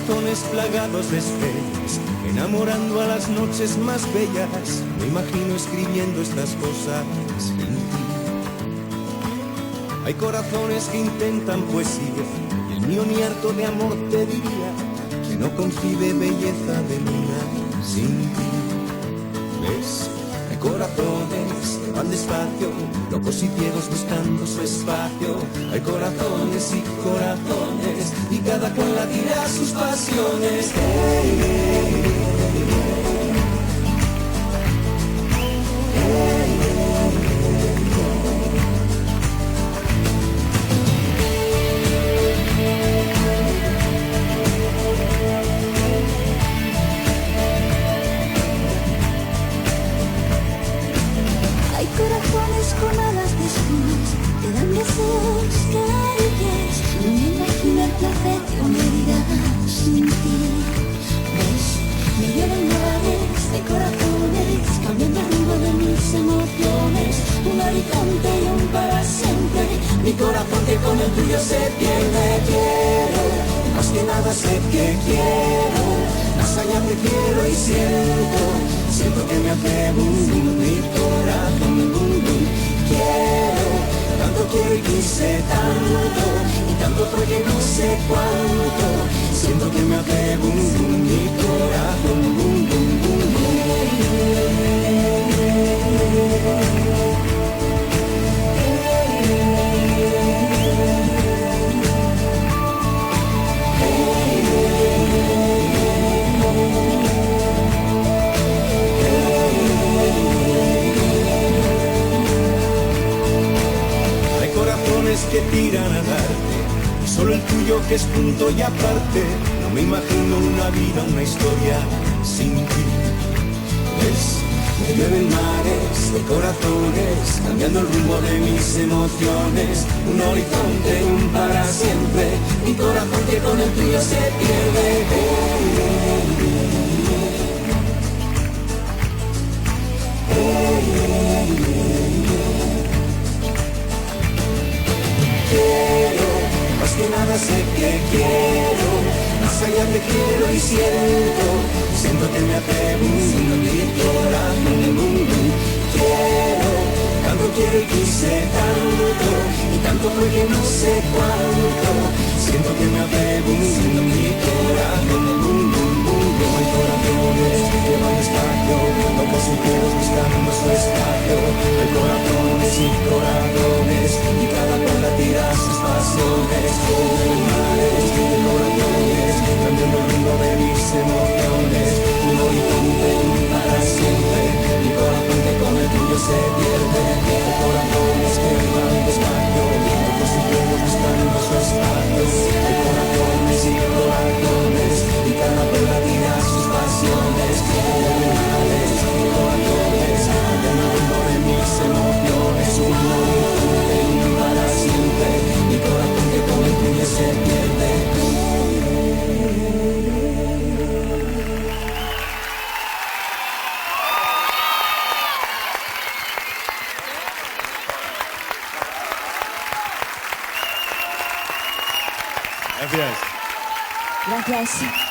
corazones plagados de estrellas, enamorando a las noches más bellas. Me imagino escribiendo estas cosas sin ti. Hay corazones que intentan poesía, y el mío ni harto de amor te diría que no concibe belleza de luna sin ti. ¿Ves? Hay corazones que van despacio, locos y ciegos buscando su espacio. Hay corazones y corazones, y cada cual latirá sus pasiones. Hey, hey, hey, corazones con alas de espumas, te dan deseos, caricias. No me imagino el placer que me dirá sin ti. ¿Ves? Me llevan mares de corazones, cambiando el rumbo de mis emociones. Un horizonte y un para siempre. Mi corazón que con el tuyo se pierde. Quiero, más que nada sé que quiero. Más allá prefiero y siento. Siento que me hace bum bum mi corazón, bum bum. Quiero, tanto quiero y quise tanto, y tanto fue que no sé cuánto. Siento que me hace bum bum mi corazón, bum bum bum que tiran a darte, y solo el tuyo que es punto y aparte. No me imagino una vida, una historia sin ti. ¿Ves? Me llueven mares de corazones, cambiando el rumbo de mis emociones. Un horizonte, un para siempre. Mi corazón que con el tuyo se pierde. Quiero, más que nada sé que quiero, más allá te quiero y siento, siento que me hace bum bum mi corazón, bum bum. Quiero, tanto quiero y quise tanto, y tanto fue que no sé cuánto, siento que me hace bum bum mi corazón, bum bum bum. Hay corazones que van despacio, locos y ciegos buscando su espacio. Hay corazones y corazones, y cada cual tira sus pasiones. Mares de corazones, cambiando el rumbo de mis emociones. Un horizonte, un para siempre. Mi corazón que con el tuyo se pierde. Hay corazones que van despacio, locos y ciegos buscando su espacio. Hay corazones y corazones, y cada cual tira sus pasiones. Mares de corazones, cambiando el rumbo de mis emociones. Un horizonte, un para siempre. Mi corazón que con el tuyo se pierde. Gracias. Gracias.